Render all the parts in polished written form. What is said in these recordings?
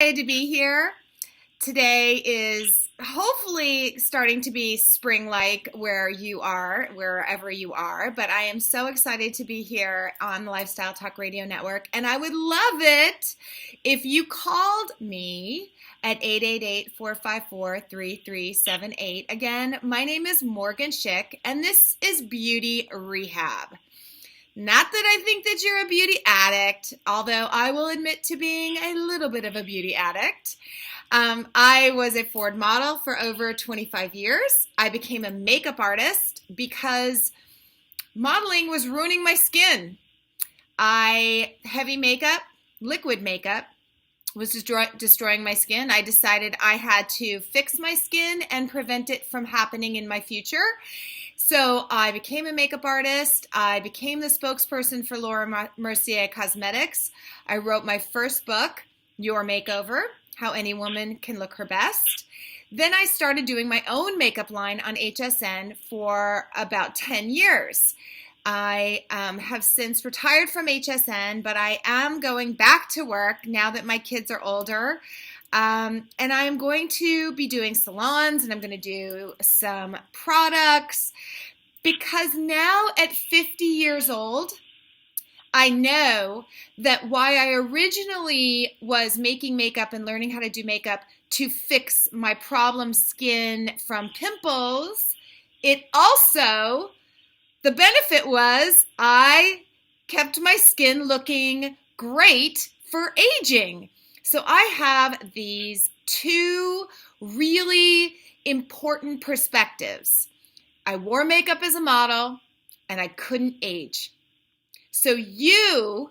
To be here. Today is hopefully starting to be spring-like wherever you are, but I am so excited to be here on the Lifestyle Talk Radio Network, and I would love it if you called me at 888-454-3378. Again, my name is Morgen Schick, and this is Beauty Rehab. Not that I think that you're a beauty addict, although I will admit to being a little bit of a beauty addict. I was a Ford model for over 25 years. I became a makeup artist because modeling was ruining my skin. Heavy makeup, liquid makeup, was destroying my skin. I decided I had to fix my skin and prevent it from happening in my future. So I became a makeup artist. I became the spokesperson for Laura Mercier Cosmetics. I wrote my first book, Your Makeover, How Any Woman Can Look Her Best. Then I started doing my own makeup line on HSN for about 10 years. I have since retired from HSN, but I am going back to work now that my kids are older. And I am going to be doing salons, and I'm going to do some products, because now at 50 years old, I know that why I originally was making makeup and learning how to do makeup to fix my problem skin from pimples, the benefit was I kept my skin looking great for aging. So I have these two really important perspectives. I wore makeup as a model, and I couldn't age. So you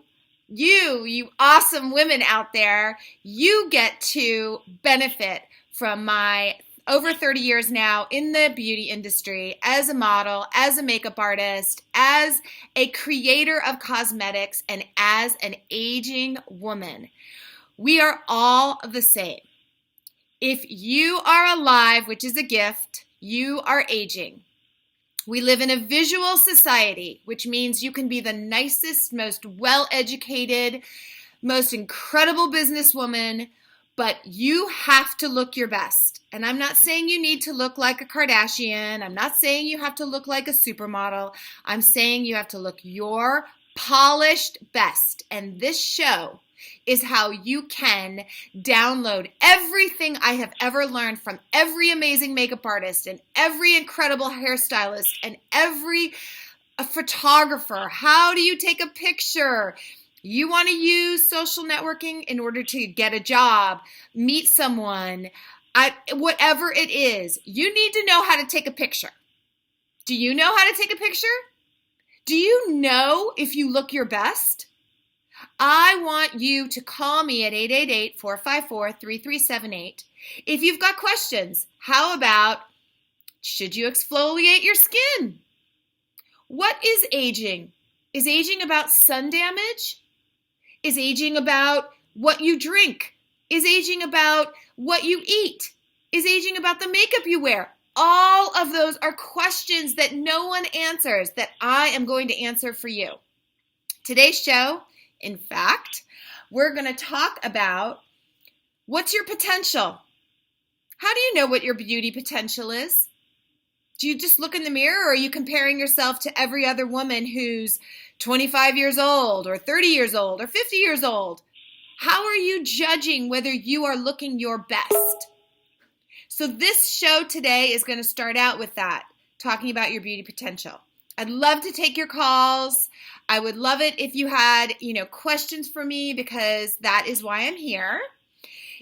awesome women out there, you get to benefit from my over 30 years now in the beauty industry as a model, as a makeup artist, as a creator of cosmetics, and as an aging woman. We are all the same. If you are alive, which is a gift, you are aging. We live in a visual society, which means you can be the nicest, most well-educated, most incredible businesswoman, but you have to look your best. And I'm not saying you need to look like a Kardashian. I'm not saying you have to look like a supermodel. I'm saying you have to look your polished best. And this show is how you can download everything I have ever learned from every amazing makeup artist and every incredible hairstylist and every photographer. How do you take a picture? You want to use social networking in order to get a job, meet someone, whatever it is. You need to know how to take a picture. Do you know how to take a picture? Do you know if you look your best? I want you to call me at 888-454-3378 if you've got questions. How about, should you exfoliate your skin? What is aging? Is aging about sun damage? Is aging about what you drink? Is aging about what you eat? Is aging about the makeup you wear? All of those are questions that no one answers that I am going to answer for you. Today's show, in fact, we're going to talk about what's your potential. How do you know what your beauty potential is? Do you just look in the mirror, or are you comparing yourself to every other woman who's 25 years old or 30 years old or 50 years old? How are you judging whether you are looking your best? So this show today is going to start out with that, talking about your beauty potential. I'd love to take your calls. I would love it if you had, questions for me, because that is why I'm here.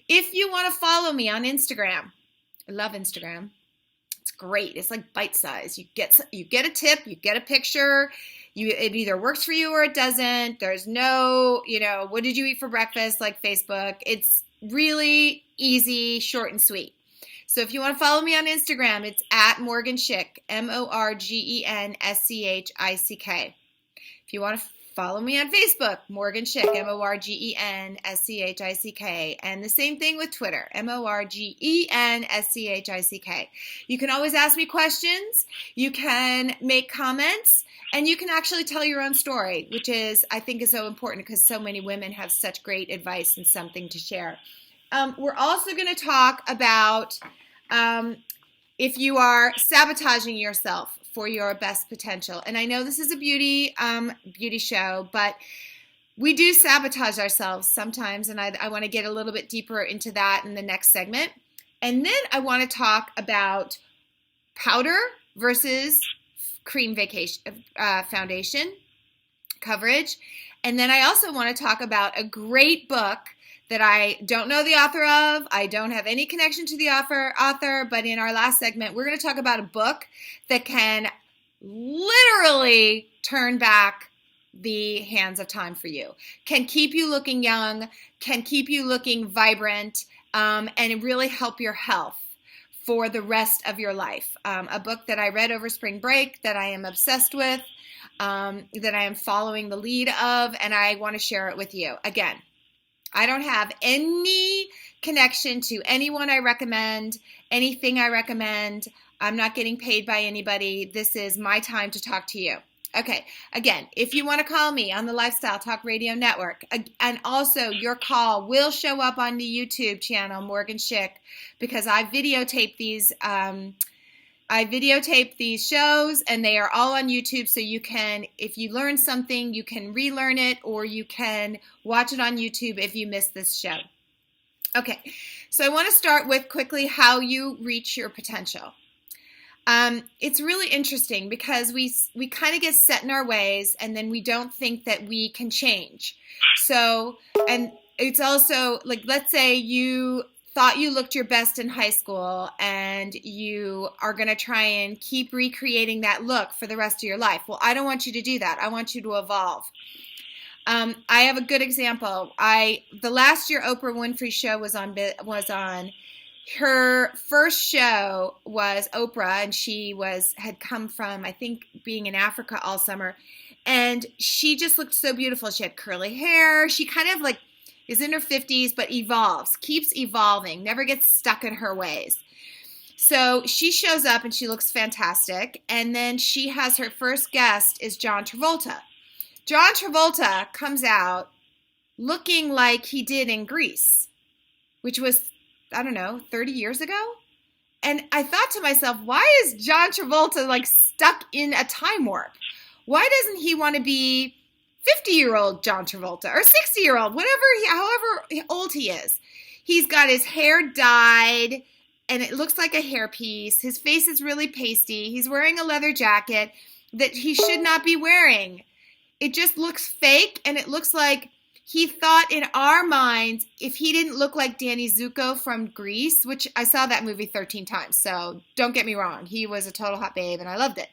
If you want to follow me on Instagram, I love Instagram. It's great. It's like bite size. You get a tip, you get a picture. It either works for you or it doesn't. There's no, what did you eat for breakfast, like Facebook. It's really easy, short and sweet. So if you want to follow me on Instagram, it's at Morgen Schick, MorgenSchick. If you want to follow me on Facebook, Morgen Schick, MorgenSchick. And the same thing with Twitter, MorgenSchick. You can always ask me questions. You can make comments. And you can actually tell your own story, which I think is so important, because so many women have such great advice and something to share. we're also going to talk about if you are sabotaging yourself for your best potential. And I know this is a beauty show, but we do sabotage ourselves sometimes, and I want to get a little bit deeper into that in the next segment. And then I want to talk about powder versus cream foundation coverage. And then I also want to talk about a great book that I don't know the author of. I don't have any connection to the author, but in our last segment, we're going to talk about a book that can literally turn back the hands of time for you, can keep you looking young, can keep you looking vibrant, and really help your health for the rest of your life. A book that I read over spring break that I am obsessed with, that I am following the lead of, and I want to share it with you. Again, I don't have any connection to anyone I recommend, anything I recommend. I'm not getting paid by anybody. This is my time to talk to you. Okay, again, if you want to call me on the Lifestyle Talk Radio Network, and also your call will show up on the YouTube channel, Morgen Schick, because I videotape these shows, and they are all on YouTube, so you can, if you learn something, you can relearn it, or you can watch it on YouTube if you missed this show. Okay, so I want to start with quickly how you reach your potential. It's really interesting because we kind of get set in our ways, and then we don't think that we can change. So, and it's also like, let's say you thought you looked your best in high school and you are going to try and keep recreating that look for the rest of your life. Well, I don't want you to do that. I want you to evolve. I have a good example. The last year Oprah Winfrey show was on. Her first show was Oprah, and she had come from, I think, being in Africa all summer, and she just looked so beautiful. She had curly hair. She kind of like is in her 50s, but evolves, keeps evolving, never gets stuck in her ways. So she shows up, and she looks fantastic, and then she has her first guest is John Travolta. John Travolta comes out looking like he did in Grease, which was, I don't know, 30 years ago? And I thought to myself, why is John Travolta like stuck in a time warp? Why doesn't he want to be 50-year-old John Travolta or 60-year-old, however old he is? He's got his hair dyed and it looks like a hairpiece. His face is really pasty. He's wearing a leather jacket that he should not be wearing. It just looks fake, and it looks like he thought in our minds, if he didn't look like Danny Zuko from Grease, which I saw that movie 13 times, so don't get me wrong. He was a total hot babe, and I loved it.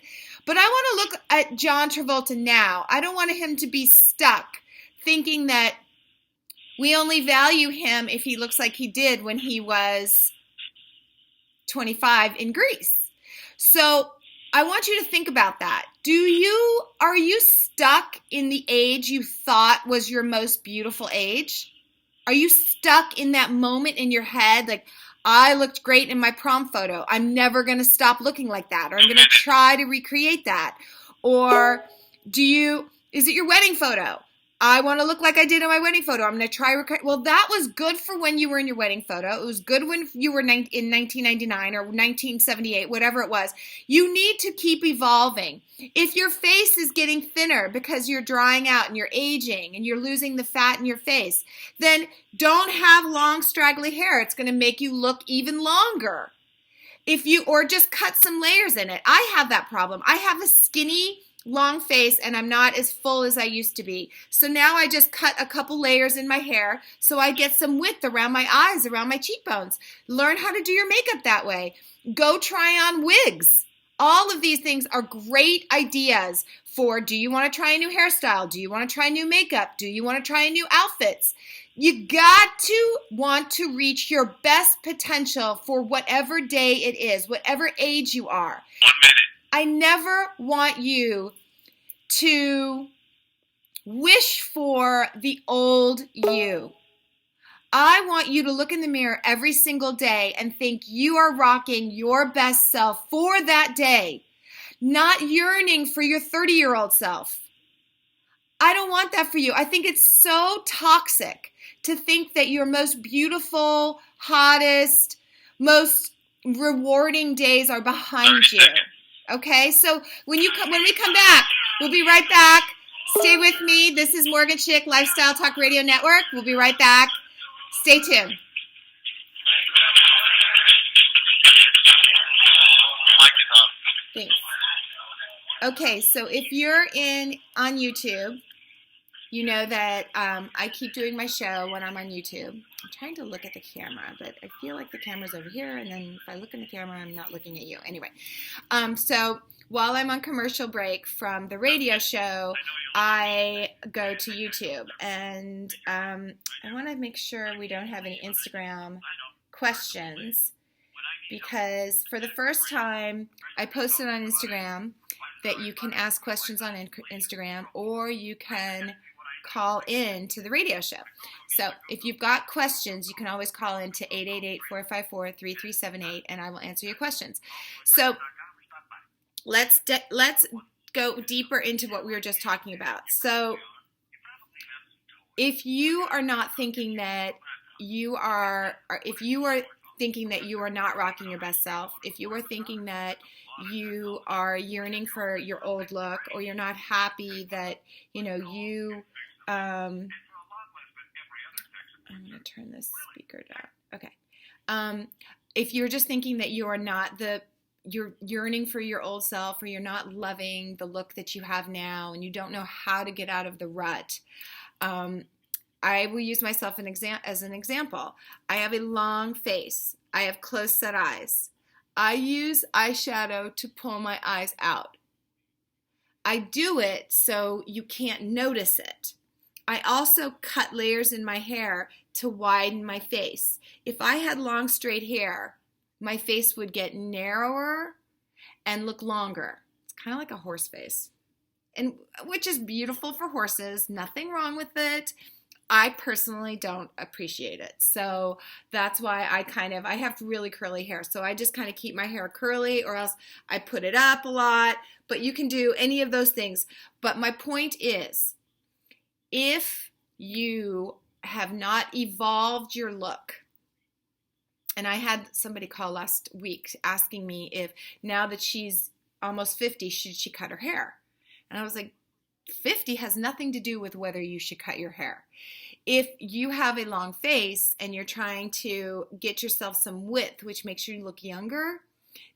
But I want to look at John Travolta now. I don't want him to be stuck thinking that we only value him if he looks like he did when he was 25 in Grease. So I want you to think about that. Are you stuck in the age you thought was your most beautiful age? Are you stuck in that moment in your head? Like, I looked great in my prom photo. I'm never going to stop looking like that. Or I'm going to try to recreate that. Or is it your wedding photo? I want to look like I did in my wedding photo. I'm going to try. Well, that was good for when you were in your wedding photo. It was good when you were in 1999 or 1978, whatever it was. You need to keep evolving. If your face is getting thinner because you're drying out and you're aging and you're losing the fat in your face, then don't have long, straggly hair. It's going to make you look even longer. Or just cut some layers in it. I have that problem. I have a skinny, long face, and I'm not as full as I used to be. So now I just cut a couple layers in my hair so I get some width around my eyes, around my cheekbones. Learn how to do your makeup that way. Go try on wigs. All of these things are great ideas for, do you want to try a new hairstyle? Do you want to try new makeup? Do you want to try new outfits? You got to want to reach your best potential for whatever day it is, whatever age you are. 1 minute. I never want you to wish for the old you. I want you to look in the mirror every single day and think you are rocking your best self for that day, not yearning for your 30-year-old self. I don't want that for you. I think it's so toxic to think that your most beautiful, hottest, most rewarding days are behind you. Okay, so when we come back, we'll be right back. Stay with me. This is Morgen Schick Lifestyle Talk Radio Network. We'll be right back. Stay tuned. Thanks. Okay, so if you're on YouTube, you know that I keep doing my show when I'm on YouTube. I'm trying to look at the camera, but I feel like the camera's over here, and then if I look in the camera, I'm not looking at you. Anyway, so while I'm on commercial break from the radio show, I go to YouTube, and I want to make sure we don't have any Instagram questions, because for the first time, I posted on Instagram that you can ask questions on Instagram, or you can call in to the radio show. So if you've got questions, you can always call in to 888-454-3378, and I will answer your questions. So let's go deeper into what we were just talking about. So if you are not thinking that you are, or if you are thinking that you are not rocking your best self, if you are thinking that you are yearning for your old look, or you're not happy that, I'm going to turn this speaker down. Okay. If you're just thinking that you are not you're yearning for your old self, or you're not loving the look that you have now, and you don't know how to get out of the rut, I will use myself as an example. I have a long face. I have close-set eyes. I use eyeshadow to pull my eyes out. I do it so you can't notice it. I also cut layers in my hair to widen my face. If I had long, straight hair, my face would get narrower and look longer. It's kind of like a horse face, and which is beautiful for horses. Nothing wrong with it. I personally don't appreciate it. So that's why I have really curly hair. So I just kind of keep my hair curly, or else I put it up a lot. But you can do any of those things. But my point is, if you have not evolved your look, and I had somebody call last week asking me if now that she's almost 50, should she cut her hair? And I was like, 50 has nothing to do with whether you should cut your hair. If you have a long face and you're trying to get yourself some width, which makes you look younger,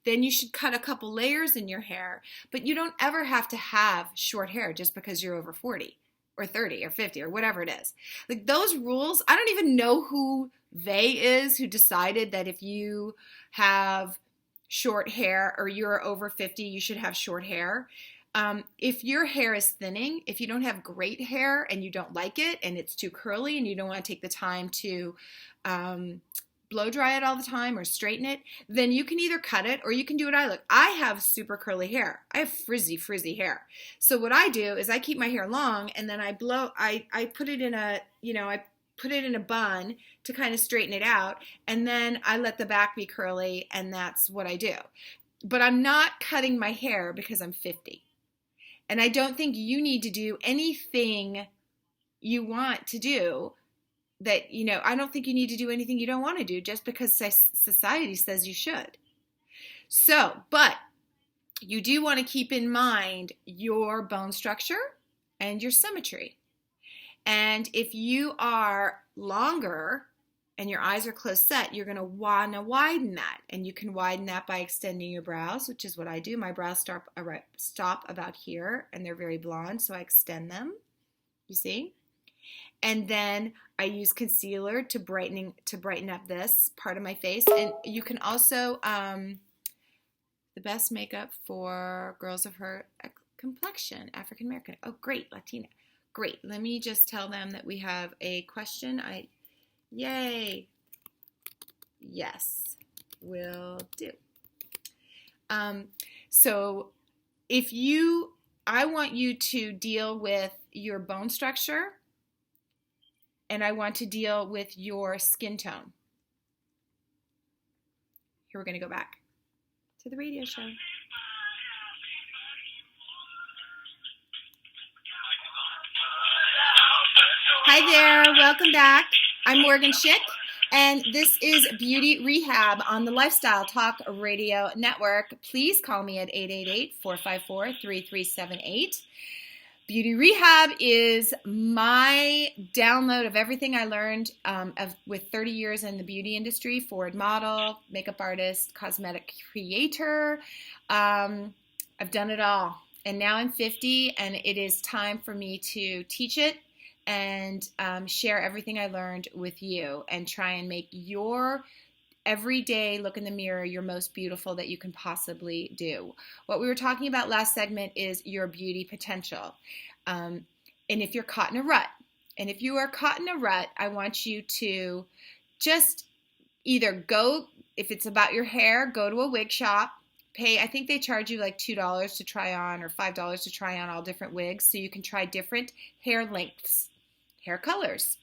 then you should cut a couple layers in your hair. But you don't ever have to have short hair just because you're over 40 or 30 or 50 or whatever it is. Like those rules, I don't even know who they is who decided that if you have short hair or you're over 50, you should have short hair. If your hair is thinning, if you don't have great hair and you don't like it and it's too curly and you don't want to take the time to blow dry it all the time or straighten it, then you can either cut it or you can do what I look. I have super curly hair. I have frizzy hair. So what I do is I keep my hair long, and then I put it in a bun to kind of straighten it out, and then I let the back be curly, and that's what I do. But I'm not cutting my hair because I'm 50. And I don't think you need to do anything you want to do that, I don't think you need to do anything you don't want to do just because society says you should. So, but you do want to keep in mind your bone structure and your symmetry. And if you are longer and your eyes are close set, you're going to want to widen that. And you can widen that by extending your brows, which is what I do. My brows stop about here, and they're very blonde, so I extend them. You see? And then I use concealer to brighten up this part of my face. And you can also, the best makeup for girls of her complexion, African American. Oh, great, Latina. Great. Let me just tell them that we have a question. Yay. Yes, will do. So I want you to deal with your bone structure, and I want to deal with your skin tone. Here, we're going to go back to the radio show. Hi there, welcome back. I'm Morgen Schick, and this is Beauty Rehab on the Lifestyle Talk Radio Network. Please call me at 888-454-3378. Beauty Rehab is my download of everything I learned with 30 years in the beauty industry, Ford model, makeup artist, cosmetic creator. I've done it all. And now I'm 50, and it is time for me to teach it and share everything I learned with you and try and make your everyday look in the mirror your most beautiful that you can possibly do. What we were talking about last segment is your beauty potential. And if you're caught in a rut, and if you are caught in a rut, I want you to just either go, if it's about your hair, go to a wig shop. I think they charge you like $2 to try on or $5 to try on all different wigs, so you can try different hair lengths, hair colors.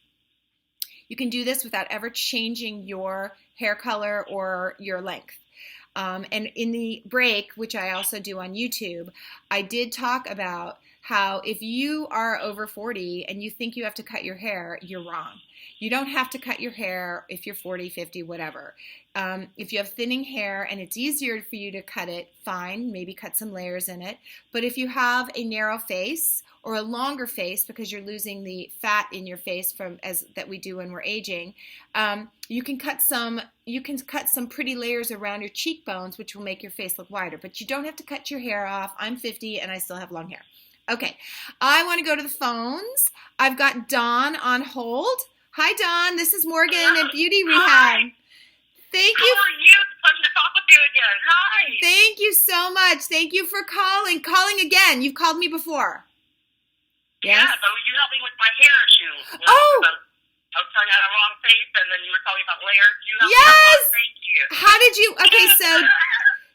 You can do this without ever changing your hair color or your length. And in the break, which I also do on YouTube, I did talk about how if you are over 40 and you think you have to cut your hair, you're wrong. You don't have to cut your hair if you're 40, 50, whatever. If you have thinning hair and it's easier for you to cut it, fine, maybe cut some layers in it. But if you have a narrow face or a longer face because you're losing the fat in your face that we do when we're aging, you can cut some pretty layers around your cheekbones, which will make your face look wider. But you don't have to cut your hair off. I'm 50 and I still have long hair. Okay, I want to go to the phones. I've got Dawn on hold. Hi, Dawn. This is Morgen at Beauty Rehab. Thank you. How are you? It's a pleasure to talk with you again. Hi. Thank you so much. Thank you for calling. Calling again. You've called me before. Yes? Yeah, but you helped me with my hair issue. Oh. I was telling you I had a wrong face, and then you were telling me about layers. You helped Yes. me out. Thank you. How did you? Okay, so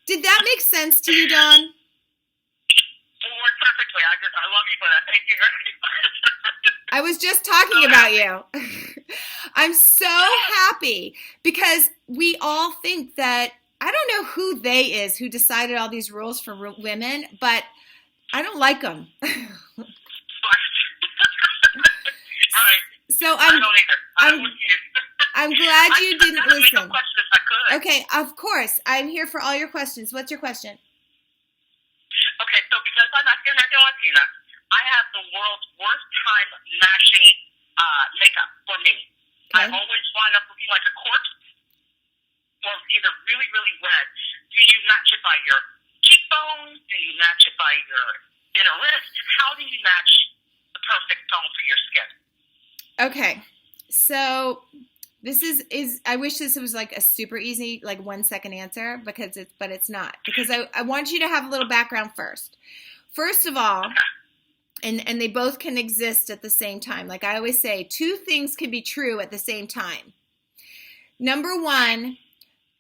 did that make sense to you, Dawn? It worked perfectly. I love you for that. Thank you very much. I was just talking about you. I'm so happy because we all think that, I don't know who they is who decided all these rules for women, but I don't like them. Right. So I don't either. I'm with you. I'm glad you didn't listen. Make a question if I could. Okay, of course. I'm here for all your questions. What's your question? Okay, so because I'm African American Latina, I have the world's worst time matching makeup for me. Okay. I always wind up looking like a corpse or either really, really red. Do you match it by your cheekbones? Do you match it by your inner wrist? How do you match the perfect tone for your skin? Okay, so this is I wish this was like a super easy, like 1 second answer, but it's not, because I want you to have a little background first. First of all, and they both can exist at the same time. Like I always say, two things can be true at the same time. Number one,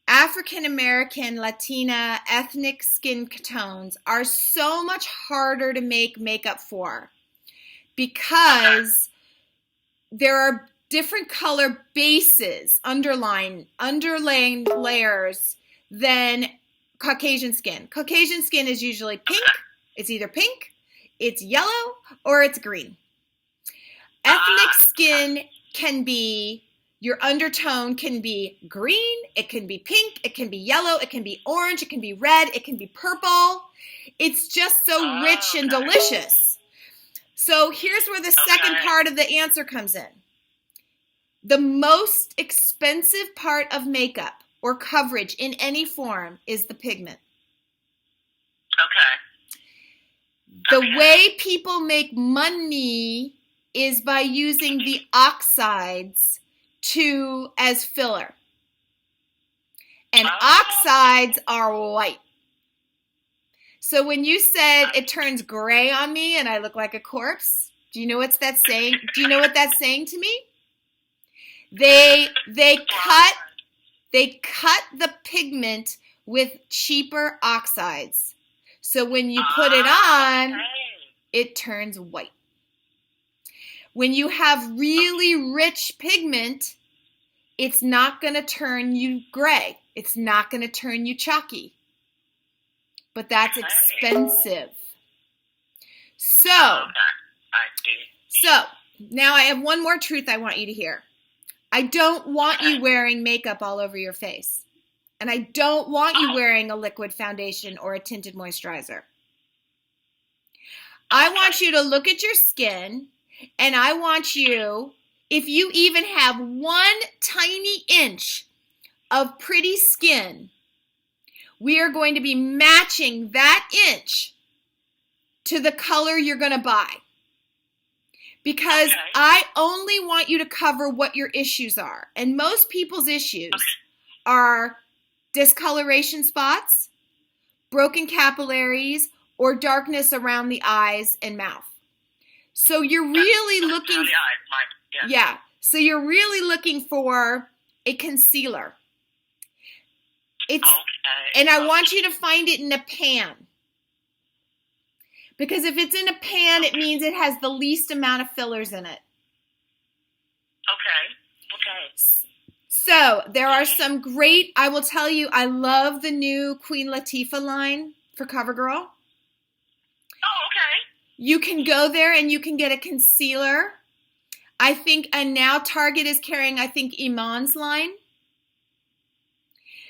African American, Latina, ethnic skin tones are so much harder to make makeup for because there are different color bases, underlying layers than Caucasian skin. Caucasian skin is usually pink. It's either pink, it's yellow, or it's green. Ethnic skin can be, your undertone can be green, it can be pink, it can be yellow, it can be orange, it can be red, it can be purple. It's just so rich and delicious. So here's where the second part of the answer comes in. The most expensive part of makeup or coverage in any form is the pigment. The way people make money is by using the oxides as filler. And oxides are white. So when you said it turns gray on me and I look like a corpse, do you know what that's saying? Do you know what that's saying to me? They cut the pigment with cheaper oxides. So when you put it on, it turns white. When you have really rich pigment, it's not going to turn you gray. It's not going to turn you chalky. But that's expensive. So now I have one more truth I want you to hear. I don't want you wearing makeup all over your face. And I don't want you wearing a liquid foundation or a tinted moisturizer. I want you to look at your skin, and I want you, if you even have 1 tiny inch of pretty skin, we are going to be matching that inch to the color you're going to buy. Because I only want you to cover what your issues are. And most people's issues are discoloration spots, broken capillaries, or darkness around the eyes and mouth. So you're really looking, so you're really looking for a concealer. And I want you to find it in a pan. Because if it's in a pan, it means it has the least amount of fillers in it. Okay. So there are some great, I will tell you, I love the new Queen Latifah line for CoverGirl. Oh, okay. You can go there and you can get a concealer. I think, and now Target is carrying, I think, Iman's line.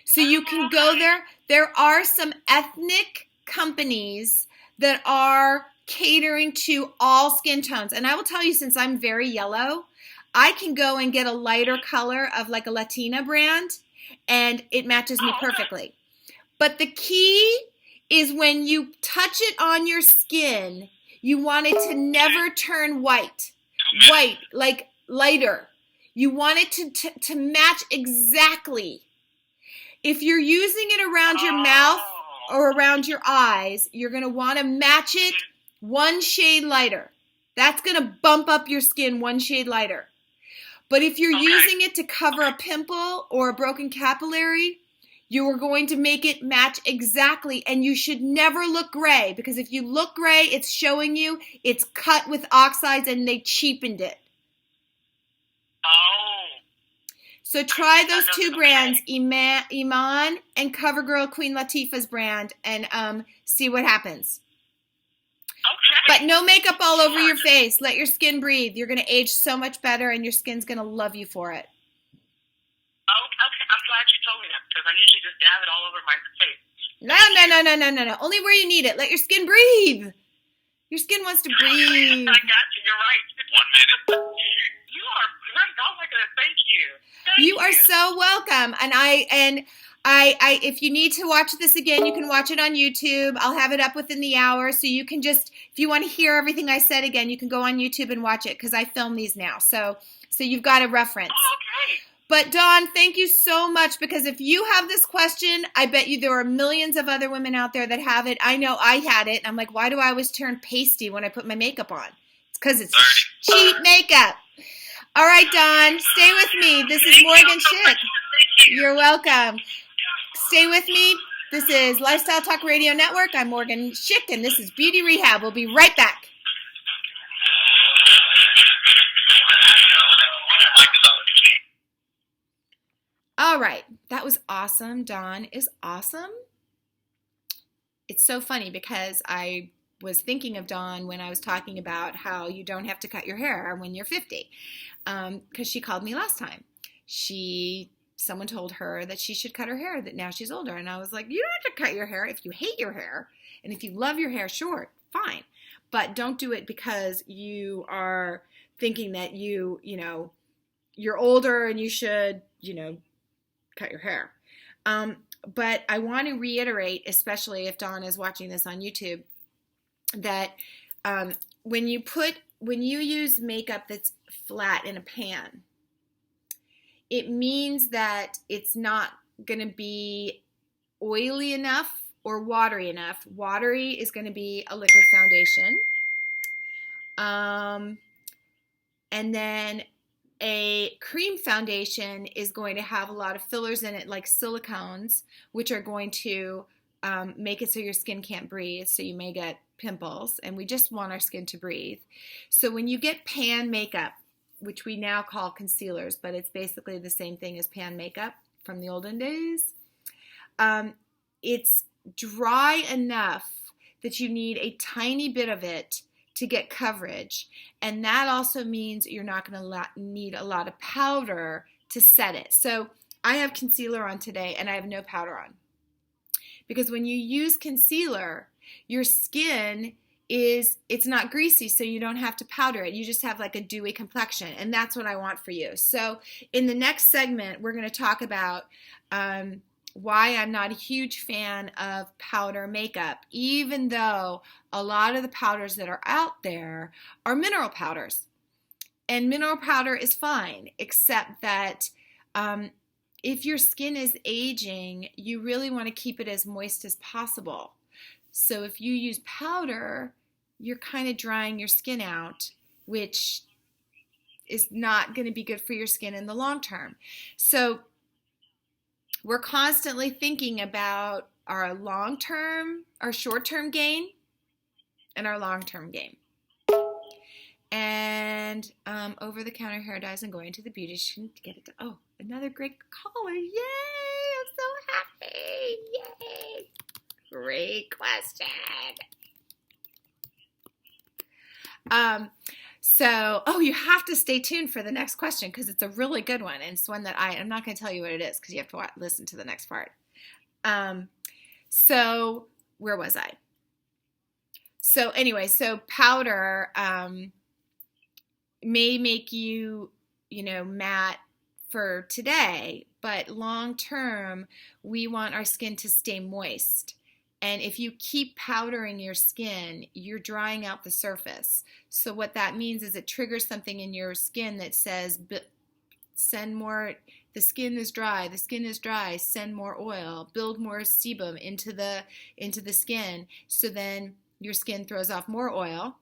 So you can go there. There are some ethnic companies that are catering to all skin tones. And I will tell you, since I'm very yellow, I can go and get a lighter color of like a Latina brand, and it matches me perfectly. But the key is when you touch it on your skin, you want it to never turn white, like lighter. You want it to match exactly. If you're using it around your mouth or around your eyes, you're going to want to match it 1 shade lighter. That's going to bump up your skin 1 shade lighter. But if you're using it to cover a pimple or a broken capillary, you are going to make it match exactly. And you should never look gray, because if you look gray, it's showing you it's cut with oxides and they cheapened it. So try those 2 brands, Iman and CoverGirl Queen Latifah's brand, and see what happens. But no makeup all over your face. Let your skin breathe. You're going to age so much better, and your skin's going to love you for it. Okay. I'm glad you told me that, because I usually just dab it all over my face. No. Only where you need it. Let your skin breathe. Your skin wants to breathe. I got you. You're right. 1 minute. You are great. Oh my goodness. Thank you. You are so welcome. And I if you need to watch this again, you can watch it on YouTube. I'll have it up within the hour, so you can just, if you want to hear everything I said again, you can go on YouTube and watch it, because I film these now. So you've got a reference. Okay. But Dawn, thank you so much, because if you have this question, I bet you there are millions of other women out there that have it. I know I had it. And I'm like, why do I always turn pasty when I put my makeup on? It's because it's cheap makeup. All right, Dawn, stay with me. This is Morgen Schick. You're welcome. Stay with me. This is Lifestyle Talk Radio Network. I'm Morgen Schick, and this is Beauty Rehab. We'll be right back. All right. That was awesome. Dawn is awesome. It's so funny, because I was thinking of Dawn when I was talking about how you don't have to cut your hair when you're 50. Because she called me last time. Someone told her that she should cut her hair, that now she's older. And I was like, you don't have to cut your hair if you hate your hair. And if you love your hair short, fine. But don't do it because you are thinking that you're older and you should, cut your hair. But I want to reiterate, especially if Dawn is watching this on YouTube, that when you use makeup that's flat in a pan, it means that it's not going to be oily enough or watery enough. Watery is going to be a liquid foundation. And then a cream foundation is going to have a lot of fillers in it, like silicones, which are going to make it so your skin can't breathe, so you may get pimples, and we just want our skin to breathe. So when you get pan makeup, which we now call concealers, but it's basically the same thing as pan makeup from the olden days, it's dry enough that you need a tiny bit of it to get coverage, and that also means you're not going to need a lot of powder to set it. So I have concealer on today and I have no powder on. Because when you use concealer, your skin it's not greasy, so you don't have to powder it. You just have like a dewy complexion, and that's what I want for you. So in the next segment, we're going to talk about why I'm not a huge fan of powder makeup, even though a lot of the powders that are out there are mineral powders. And mineral powder is fine, except that if your skin is aging, you really want to keep it as moist as possible. So if you use powder, you're kind of drying your skin out, which is not going to be good for your skin in the long term. So we're constantly thinking about our long-term, our short-term gain, and our long-term gain. And over-the-counter hair dyes and going to the beautician to get it done. Oh, another great caller. Yay! I'm so happy. Yay! Great question. You have to stay tuned for the next question because it's a really good one. And it's one that I'm not going to tell you what it is because you have to listen to the next part. So where was I? So anyway, so powder may make you, matte for today, but long term, we want our skin to stay moist. And if you keep powdering your skin, you're drying out the surface. So what that means is it triggers something in your skin that says, send more, the skin is dry, send more oil, build more sebum into the skin. So then your skin throws off more oil.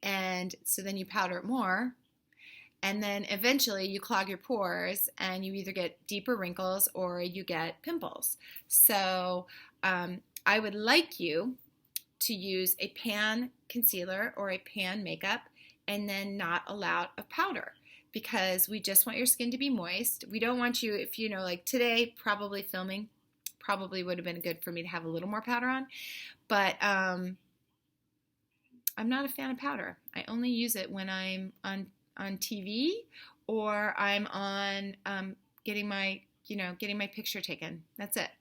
And so then you powder it more. And then eventually you clog your pores and you either get deeper wrinkles or you get pimples. So I would like you to use a pan concealer or a pan makeup and then not a lot of powder because we just want your skin to be moist. We don't want you, if like today, probably filming, probably would have been good for me to have a little more powder on. But I'm not a fan of powder. I only use it when I'm on TV or I'm on getting my picture taken. That's it.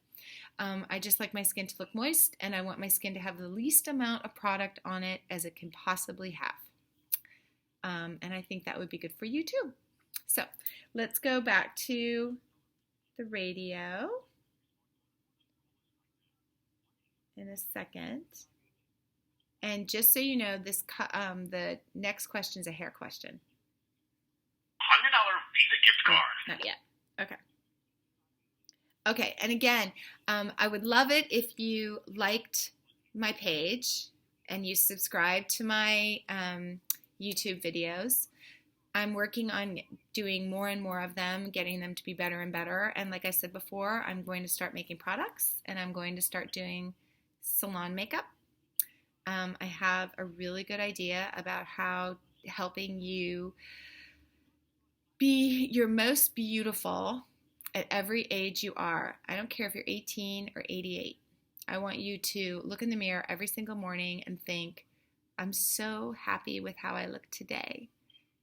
I just like my skin to look moist, and I want my skin to have the least amount of product on it as it can possibly have. And I think that would be good for you too. So let's go back to the radio in a second. And just so you know, the next question is a hair question. $100 Visa gift card. Not yet. Okay, and again, I would love it if you liked my page and you subscribed to my YouTube videos. I'm working on doing more and more of them, getting them to be better and better. And like I said before, I'm going to start making products and I'm going to start doing salon makeup. I have a really good idea about how helping you be your most beautiful at every age you are. I don't care if you're 18 or 88. I want you to look in the mirror every single morning and think, I'm so happy with how I look today.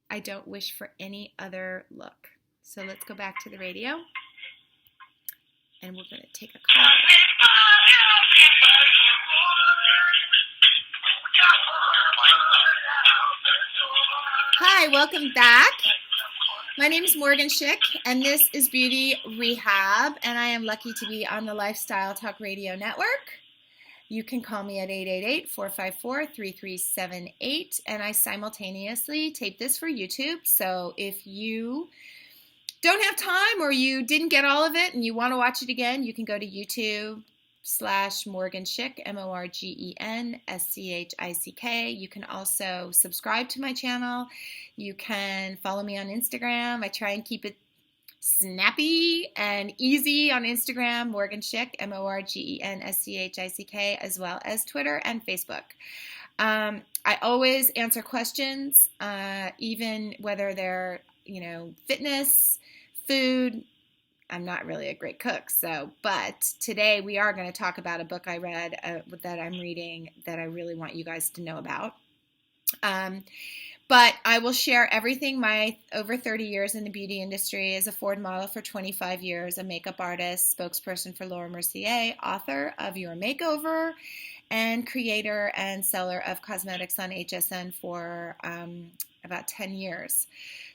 I don't wish for any other look. So let's go back to the radio. And we're going to take a call. Hi, welcome back. My name is Morgen Schick, and this is Beauty Rehab, and I am lucky to be on the Lifestyle Talk Radio Network. You can call me at 888-454-3378, and I simultaneously tape this for YouTube. So if you don't have time or you didn't get all of it and you want to watch it again, you can go to YouTube/Morgen Schick, MorgenSchick. You can also subscribe to my channel. You can follow me on Instagram. I try and keep it snappy and easy on Instagram, Morgen Schick, MorgenSchick, as well as Twitter and Facebook. I always answer questions, even whether they're, fitness, food. I'm not really a great cook, but today we are going to talk about a book I read that I'm reading that I really want you guys to know about. But I will share everything. My over 30 years in the beauty industry, as a Ford model for 25 years, a makeup artist, spokesperson for Laura Mercier, author of Your Makeover, and creator and seller of cosmetics on HSN for about 10 years.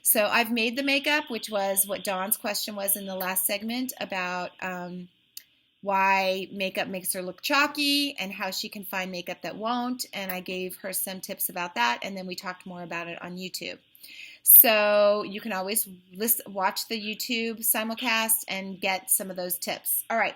So I've made the makeup, which was what Dawn's question was in the last segment about why makeup makes her look chalky and how she can find makeup that won't. And I gave her some tips about that. And then we talked more about it on YouTube. So you can always watch the YouTube simulcast and get some of those tips. All right.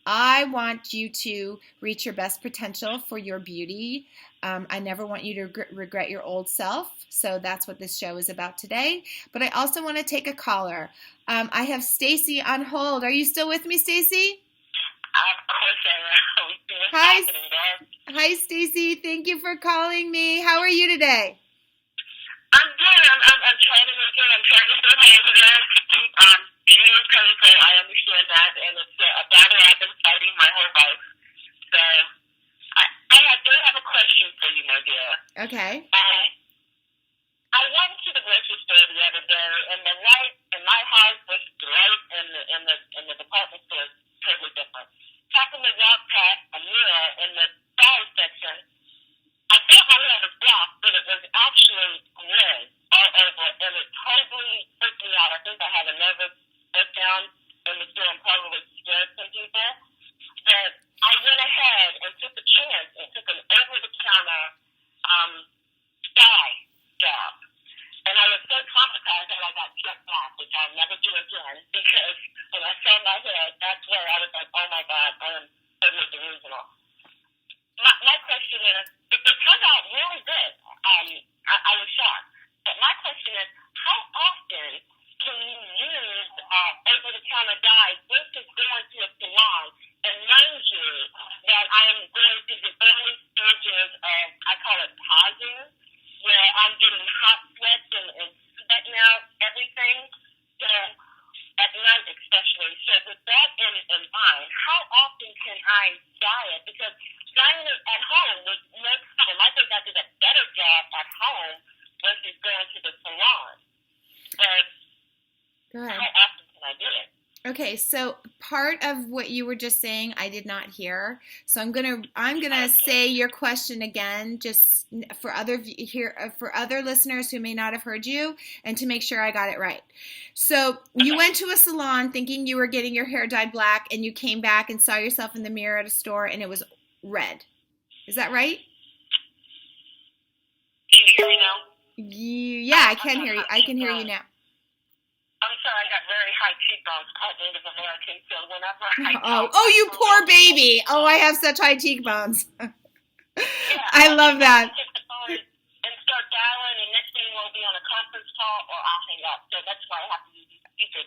I want you to reach your best potential for your beauty. I never want you to regret your old self. So that's what this show is about today. But I also want to take a caller. I have Stacy on hold. Are you still with me, Stacy? Of course I am. Hi, Stacy. Thank you for calling me. How are you today? I'm good. I'm trying to make it. I'm trying to stay positive. Beauty is painful. I understand that, and it's a battle I've been fighting my whole life. So I do have a question for you, my dear. Okay. I went to the grocery store the other day, and the light in my house was the light in the department store is totally different. Happened to walk past a mirror in the style section. I thought my hair was black, but it was actually gray all over, and it totally freaked me out. I think I had a nervous breakdown in the store and probably scared some people. But I went ahead and took a chance and took an over-the-counter dye job. And I was so traumatized that I got jet black, which I'll never do again, because when I saw my hair, that's where I was like, oh my God, I am totally delusional. My question is, it turned out really good. I was shocked. But my question is, how often can you use over-the-counter dye versus going to a salon? And mind you, that I am going through the early stages of, I call it pausing, where I'm getting hot sweats and sweating out everything. So at night especially. So with that in mind, how often can I dye it? Because dyeing it at home was no problem. I think I did a better job at home versus going to the salon. But how often can I do it? Okay, so part of what you were just saying, I did not hear. So I'm gonna say your question again, just for other listeners who may not have heard you, and to make sure I got it right. So you went to a salon thinking you were getting your hair dyed black, and you came back and saw yourself in the mirror at a store, and it was red. Is that right? Can you hear me now? Yeah, I can hear you. I can hear you now. I'm sorry, I got very high cheekbones, part Native American, so whenever I you poor baby. Oh, I have such high cheekbones. I love that. Take the phone and start dialing, and next thing we'll be on a conference call, or I'll hang up. So that's why I have to use these stupid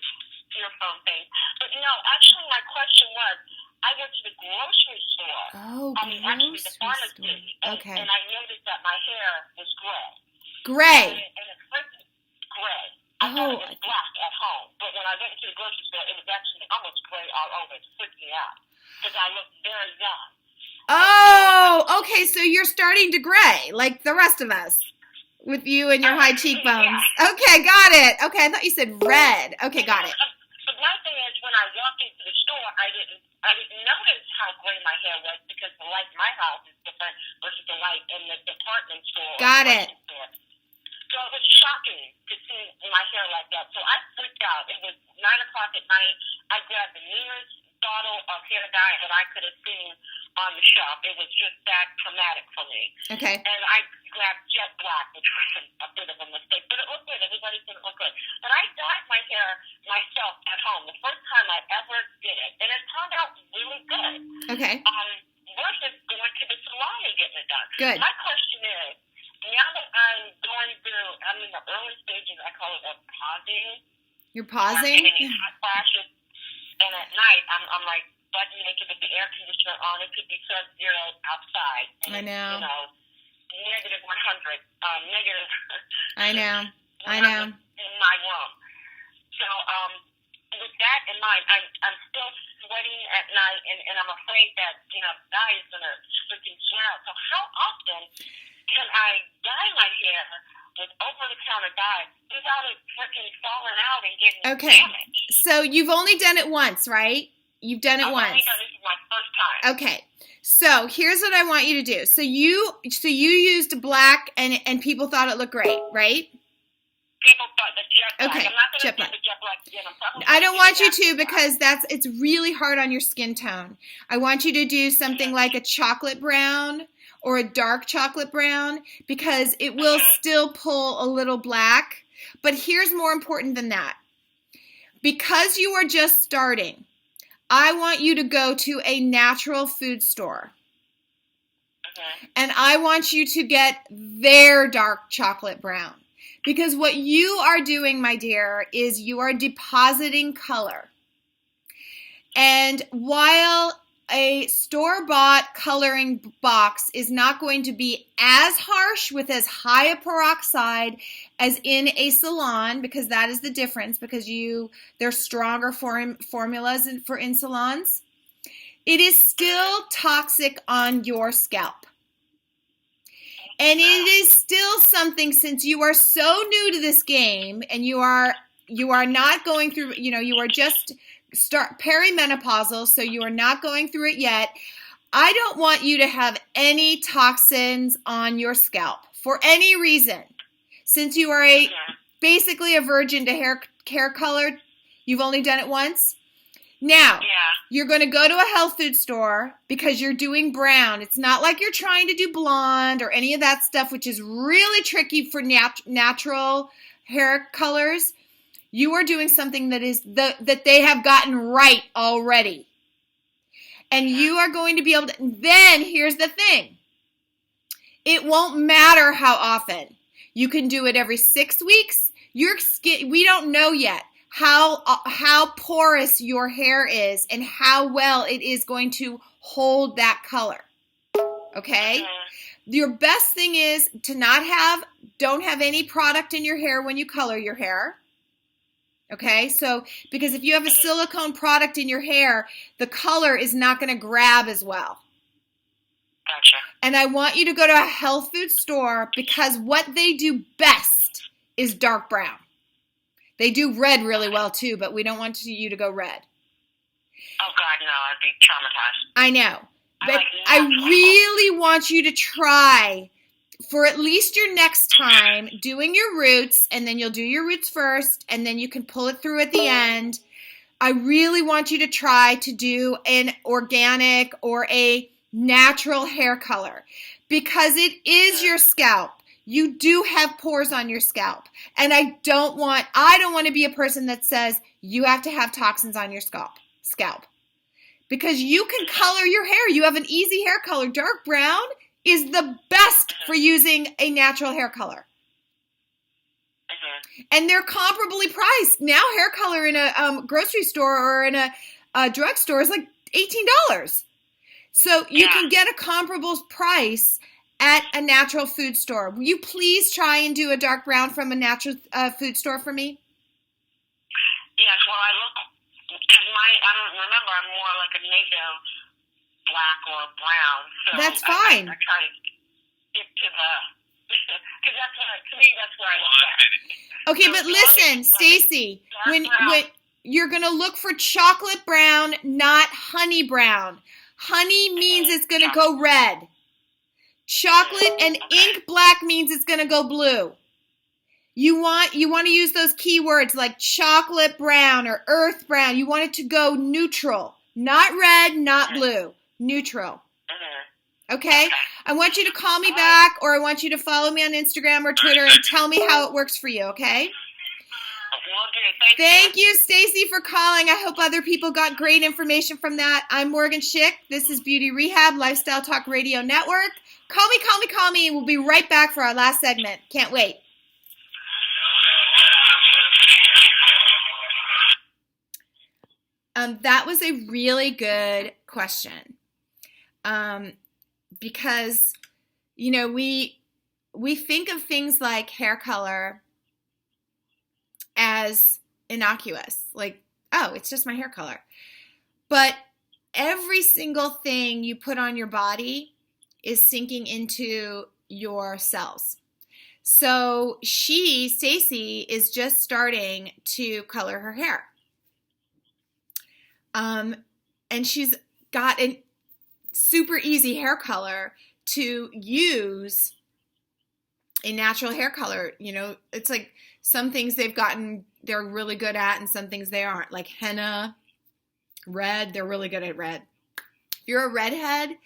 earphone things. But actually, my question was, I went to the grocery store. Actually the pharmacy. Okay. And I noticed that my hair was gray. Gray. And it first gray. I thought it was black at home, but when I went to the grocery store, it was actually almost gray all over. It freaked me out because I looked very young. Oh, okay. So you're starting to gray, like the rest of us, with you and your high cheekbones. Yeah. Okay, got it. Okay, I thought you said red. Okay, got it. But my thing is, when I walked into the store, I didn't notice how gray my hair was because the light in my house is different versus the light in the department store. Got it. So it was shocking to see my hair like that. So I freaked out. It was 9 o'clock at night. I grabbed the nearest bottle of hair dye that I could have seen on the shelf. It was just that traumatic for me. Okay. And I grabbed jet black, which was a bit of a mistake. But it looked good. Everybody said it looked good. But I dyed my hair myself at home. The first time I ever did it. And it turned out really good. Okay. Versus going to the salon and getting it done. Good. My question is, now that I'm in the early stages, I call it a pausing. You're pausing? I'm getting hot flashes, and at night, I'm like butt naked with the air conditioner on. It could be sub-zero outside. And I know. Negative 100. Negative. I know. In my room. So, with that in mind, I'm still sweating at night, and I'm afraid that, dye is going to freaking sweat out. So how often can I dye my hair with over on a diet without it freaking falling out and getting Okay. damaged. So you've only done it once, right? You've done it I've once. only done this my first time. Okay. So here's what I want you to do. So you used black and people thought it looked great, right? People thought the jet black. Okay, I'm not going jet to do black. the jet black again. I'm probably I don't gonna want do you the to natural because it's really hard on your skin tone. I want you to do something like a chocolate brown or a dark chocolate brown because it will still pull a little black. But here's more important than that. Because you are just starting, I want you to go to a natural food store. And I want you to get their dark chocolate brown. Because what you are doing, my dear, is you are depositing color. And while a store-bought coloring box is not going to be as harsh with as high a peroxide as in a salon, because that is the difference, because there's stronger formulas in salons, it is still toxic on your scalp. And it is still something, since you are so new to this game and you are not going through, you are just perimenopausal, so you are not going through it yet. I don't want you to have any toxins on your scalp for any reason. Since you are basically a virgin to hair color, you've only done it once. Now, you're going to go to a health food store because you're doing brown. It's not like you're trying to do blonde or any of that stuff, which is really tricky for natural hair colors. You are doing something that they have gotten right already. And you are going to be able to, then here's the thing. It won't matter how often. You can do it every 6 weeks. Your skin, we don't know yet how porous your hair is and how well it is going to hold that color. Okay? Your best thing is to don't have any product in your hair when you color your hair. Okay? So, because if you have a silicone product in your hair, the color is not going to grab as well. Gotcha. And I want you to go to a health food store because what they do best is dark brown. They do red really well too, but we don't want you to go red. Oh God, no! I'd be traumatized. I know, but I really want you to try for at least your next time doing your roots, and then you'll do your roots first, and then you can pull it through at the end. I really want you to try to do an organic or a natural hair color because it is your scalp. You do have pores on your scalp. And I don't want to be a person that says you have to have toxins on your scalp. Because you can color your hair. You have an easy hair color. Dark brown is the best for using a natural hair color. And they're comparably priced. Now hair color in a grocery store or in a drugstore is like $18. So you can get a comparable price at a natural food store. Will you please try and do a dark brown from a natural food store for me? Yes, well, I look, because remember, I'm more like a native black or brown. So that's fine. I try to get to the, because to me, that's where I look at. Okay, so but listen, Stacy, when you're going to look for chocolate brown, not honey brown. Honey means it's going to go red. Chocolate and ink black means it's going to go blue. You want to use those keywords like chocolate brown or earth brown. You want it to go neutral, not red, not blue, neutral. Okay? I want you to call me back, or I want you to follow me on Instagram or Twitter and tell me how it works for you, okay? Thank you, Stacy, for calling. I hope other people got great information from that. I'm Morgen Schick. This is Beauty Rehab, Lifestyle Talk Radio Network. Call me. We'll be right back for our last segment. Can't wait. That was a really good question. Because, we think of things like hair color as innocuous. Like, oh, it's just my hair color. But every single thing you put on your body is sinking into your cells. So Stacy, is just starting to color her hair. And she's got a super easy hair color to use, a natural hair color. You know, it's like some things they're really good at, and some things they aren't. Like henna, red, they're really good at red. If you're a redhead,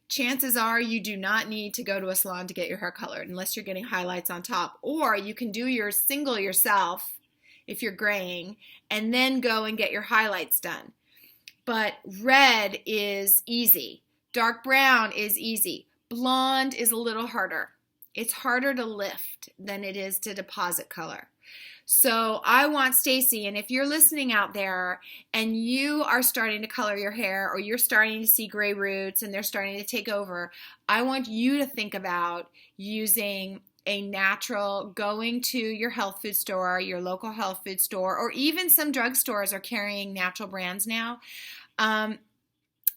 chances are you do not need to go to a salon to get your hair colored unless you're getting highlights on top. Or you can do your single yourself if you're graying, and then go and get your highlights done. But red is easy. Dark brown is easy. Blonde is a little harder. It's harder to lift than it is to deposit color. So I want Stacy, and if you're listening out there and you are starting to color your hair, or you're starting to see gray roots and they're starting to take over, I want you to think about using a natural, going to your health food store, your local health food store, or even some drugstores are carrying natural brands now.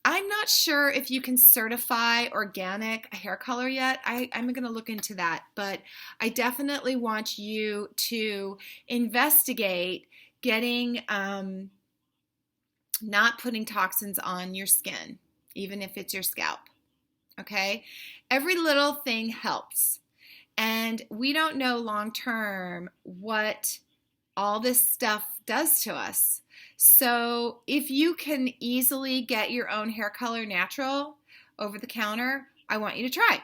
I'm not sure if you can certify organic hair color yet. I'm going to look into that, but I definitely want you to investigate getting, not putting toxins on your skin, even if it's your scalp. Okay? Every little thing helps. And we don't know long term what all this stuff does to us. So if you can easily get your own hair color natural over the counter, I want you to try.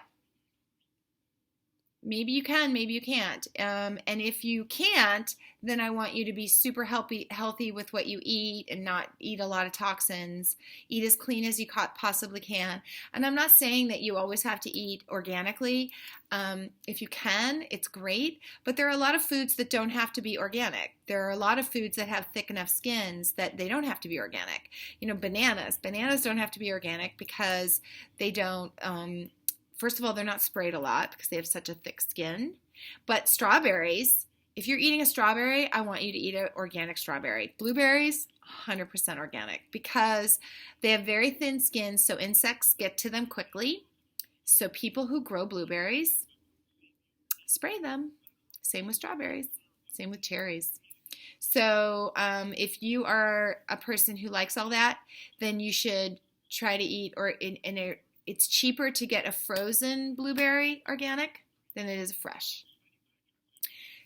Maybe you can, maybe you can't. And if you can't, then I want you to be super healthy with what you eat and not eat a lot of toxins. Eat as clean as you possibly can. And I'm not saying that you always have to eat organically. If you can, it's great. But there are a lot of foods that don't have to be organic. There are a lot of foods that have thick enough skins that they don't have to be organic. You know, bananas. Bananas don't have to be organic because they don't... First of all, they're not sprayed a lot because they have such a thick skin. But strawberries, if you're eating a strawberry, I want you to eat an organic strawberry. Blueberries, 100% organic because they have very thin skin, so insects get to them quickly. So people who grow blueberries, spray them. Same with strawberries. Same with cherries. So if you are a person who likes all that, then you should try to eat, it's cheaper to get a frozen blueberry organic than it is fresh.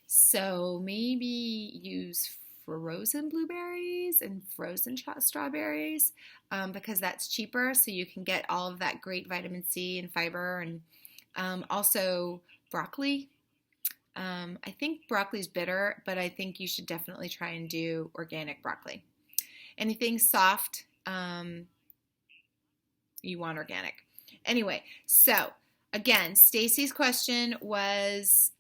So maybe use frozen blueberries and frozen strawberries because that's cheaper, so you can get all of that great vitamin C and fiber, and also broccoli. I think broccoli's bitter, but I think you should definitely try and do organic broccoli. Anything soft, you want organic. Anyway, so again, Stacy's question was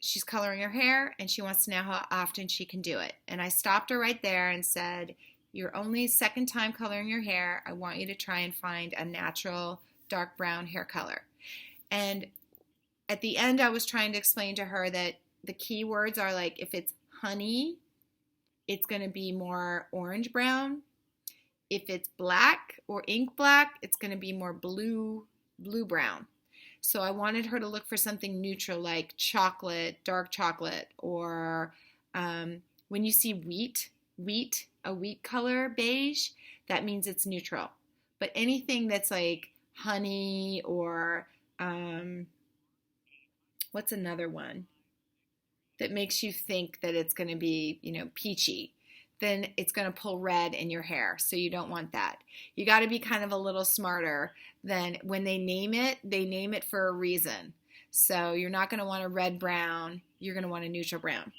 she's coloring her hair and she wants to know how often she can do it. And I stopped her right there and said, you're only second time coloring your hair. I want you to try and find a natural dark brown hair color. And at the end, I was trying to explain to her that the key words are like, if it's honey, it's going to be more orange brown. If it's black or ink black, it's going to be more blue brown. So I wanted her to look for something neutral like chocolate, dark chocolate, or when you see a wheat color beige, that means it's neutral. But anything that's like honey or what's another one that makes you think that it's going to be, peachy, then it's going to pull red in your hair. So you don't want that. You got to be kind of a little smarter than when they name it for a reason. So you're not going to want a red brown. You're going to want a neutral brown.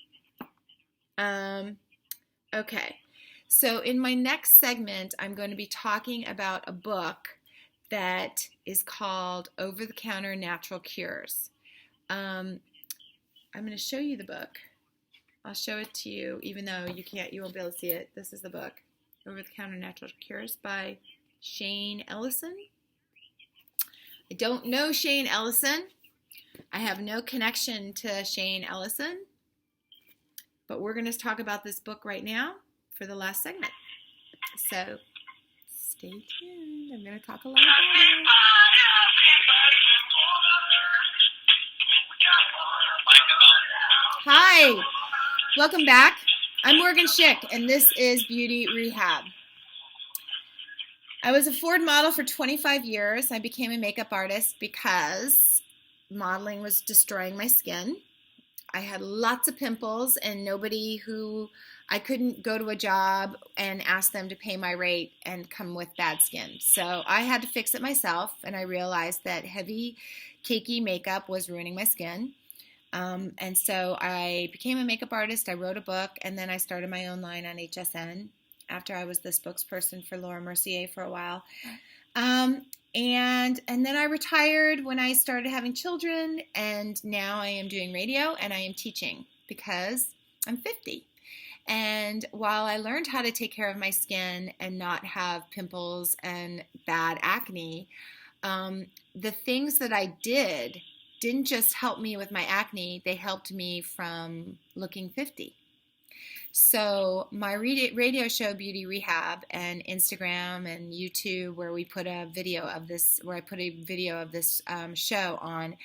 Okay. So in my next segment, I'm going to be talking about a book that is called Over the Counter Natural Cures. I'm going to show you the book. I'll show it to you, even though you won't be able to see it. This is the book, Over the Counter Natural Cures by Shane Ellison. I don't know Shane Ellison. I have no connection to Shane Ellison. But we're going to talk about this book right now for the last segment. So stay tuned. I'm going to talk a lot about it. Hi, welcome back. I'm Morgen Schick, and this is Beauty Rehab. I was a Ford model for 25 years. I became a makeup artist because modeling was destroying my skin. I had lots of pimples, and I couldn't go to a job and ask them to pay my rate and come with bad skin. So I had to fix it myself, and I realized that heavy, cakey makeup was ruining my skin. And so I became a makeup artist. I wrote a book, and then I started my own line on HSN after I was the spokesperson for Laura Mercier for a while. And then I retired when I started having children, and now I am doing radio and I am teaching because I'm 50. And while I learned how to take care of my skin and not have pimples and bad acne, the things that I didn't just help me with my acne, they helped me from looking 50. So my radio show, Beauty Rehab, and Instagram and YouTube, where I put a video of this show on,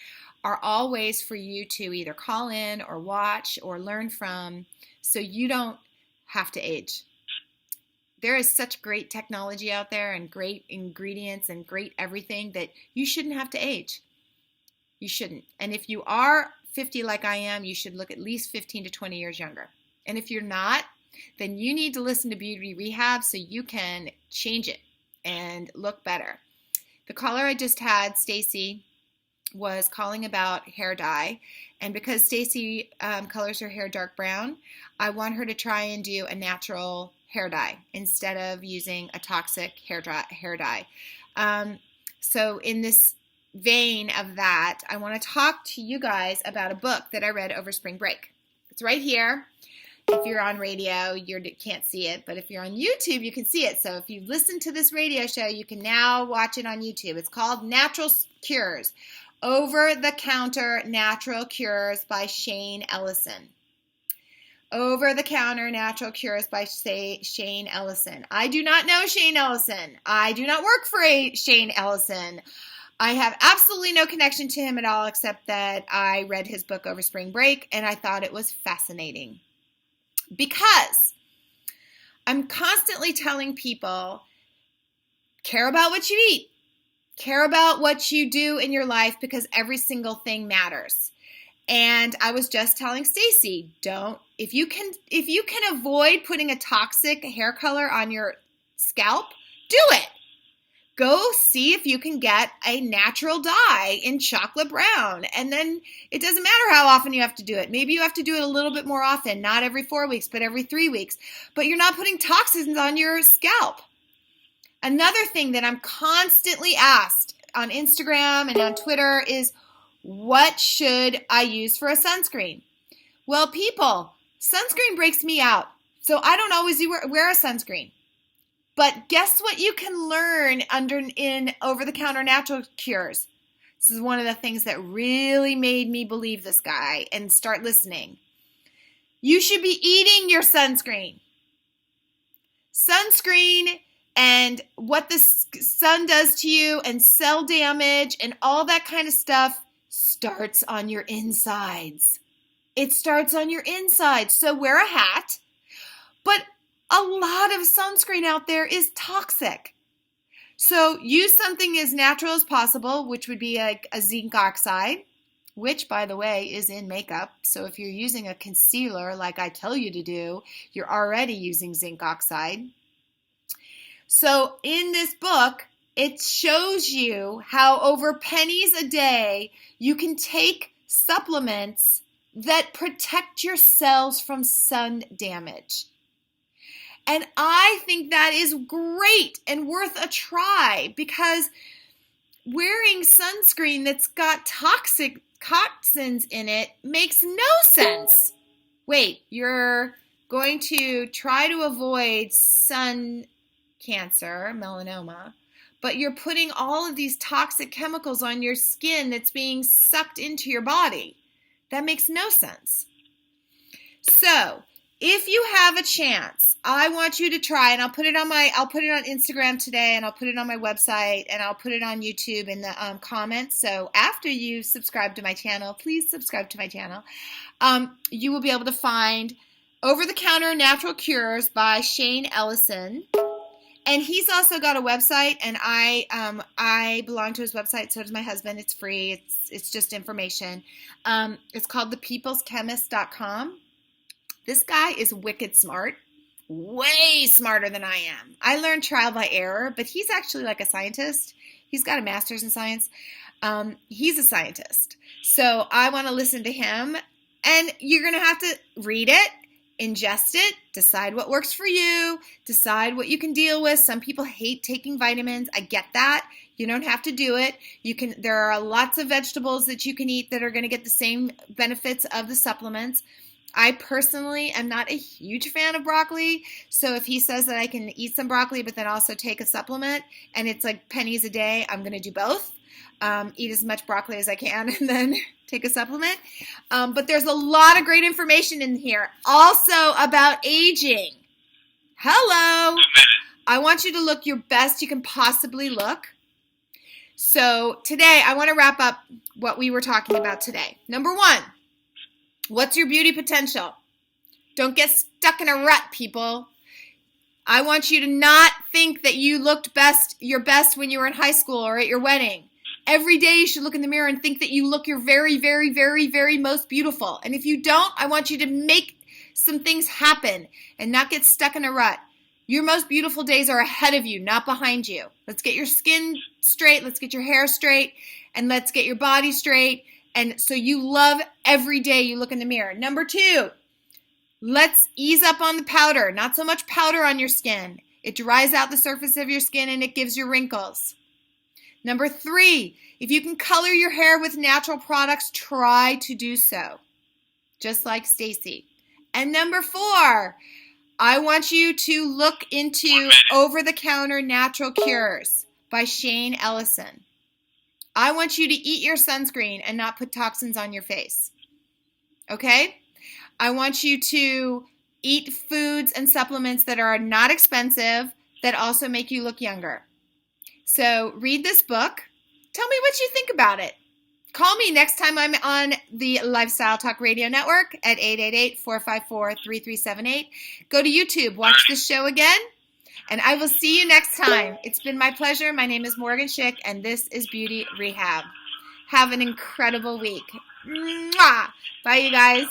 are all ways for you to either call in or watch or learn from, so you don't have to age. There is such great technology out there and great ingredients and great everything that you shouldn't have to age. You shouldn't. And if you are 50 like I am, you should look at least 15 to 20 years younger. And if you're not, then you need to listen to Beauty Rehab so you can change it and look better. The caller I just had, Stacy, was calling about hair dye. And because Stacy colors her hair dark brown, I want her to try and do a natural hair dye instead of using a toxic hair dye. So in this vein of that, I want to talk to you guys about a book that I read over spring break. It's right here. If you're on radio, you can't see it, but if you're on YouTube, you can see it. So if you listen to this radio show, you can now watch it on YouTube. It's called Natural Cures, Over-the-Counter Natural Cures by Shane Ellison. Over-the-Counter Natural Cures by Shane Ellison. I do not know Shane Ellison. I do not work for Shane Ellison. I have absolutely no connection to him at all, except that I read his book over spring break, and I thought it was fascinating. Because I'm constantly telling people, care about what you eat. Care about what you do in your life, because every single thing matters. And I was just telling Stacy, if you can avoid putting a toxic hair color on your scalp, do it. Go see if you can get a natural dye in chocolate brown. And then it doesn't matter how often you have to do it. Maybe you have to do it a little bit more often, not every 4 weeks, but every 3 weeks. But you're not putting toxins on your scalp. Another thing that I'm constantly asked on Instagram and on Twitter is, what should I use for a sunscreen? Well, people, sunscreen breaks me out. So I don't always wear a sunscreen. But guess what you can learn in Over-the-Counter Natural Cures? This is one of the things that really made me believe this guy and start listening. You should be eating your sunscreen. Sunscreen and what the sun does to you and cell damage and all that kind of stuff starts on your insides. It starts on your insides. So wear a hat. But a lot of sunscreen out there is toxic. So use something as natural as possible, which would be like a zinc oxide, which, by the way, is in makeup. So if you're using a concealer like I tell you to do, you're already using zinc oxide. So in this book, it shows you how over pennies a day you can take supplements that protect your cells from sun damage. And I think that is great and worth a try, because wearing sunscreen that's got toxins in it makes no sense. Wait, you're going to try to avoid sun cancer, melanoma, but you're putting all of these toxic chemicals on your skin that's being sucked into your body. That makes no sense. So if you have a chance, I want you to try, and I'll put it on Instagram today, and I'll put it on my website, and I'll put it on YouTube in the comments. So after you subscribe to my channel, please subscribe to my channel. You will be able to find Over-the-Counter Natural Cures by Shane Ellison. And he's also got a website, and I belong to his website. So does my husband. It's free. It's just information. It's called thepeopleschemist.com. This guy is wicked smart, way smarter than I am. I learned trial by error, but he's actually like a scientist. He's got a master's in science. He's a scientist. So I want to listen to him, and you're going to have to read it, ingest it, decide what works for you, decide what you can deal with. Some people hate taking vitamins. I get that. You don't have to do it. There are lots of vegetables that you can eat that are going to get the same benefits of the supplements. I personally am not a huge fan of broccoli, so if he says that I can eat some broccoli but then also take a supplement and it's like pennies a day, I'm going to do both. Eat as much broccoli as I can and then take a supplement. But there's a lot of great information in here also about aging. Hello. I want you to look your best you can possibly look. So today I want to wrap up what we were talking about today. Number 1. What's your beauty potential? Don't get stuck in a rut, people. I want you to not think that you looked your best when you were in high school or at your wedding. Every day you should look in the mirror and think that you look your very, very, very, very most beautiful. And if you don't, I want you to make some things happen and not get stuck in a rut. Your most beautiful days are ahead of you, not behind you. Let's get your skin straight. Let's get your hair straight. And let's get your body straight. And so you love every day you look in the mirror. Number 2, let's ease up on the powder. Not so much powder on your skin. It dries out the surface of your skin and it gives you wrinkles. Number 3, if you can color your hair with natural products, try to do so. Just like Stacy. And number 4, I want you to look into Over-the-Counter Natural Cures by Shane Ellison. I want you to eat your sunscreen and not put toxins on your face. Okay? I want you to eat foods and supplements that are not expensive that also make you look younger. So read this book. Tell me what you think about it. Call me next time I'm on the Lifestyle Talk Radio Network at 888-454-3378. Go to YouTube. Watch the show again. And I will see you next time. It's been my pleasure. My name is Morgen Schick, and this is Beauty Rehab. Have an incredible week. Mwah! Bye, you guys.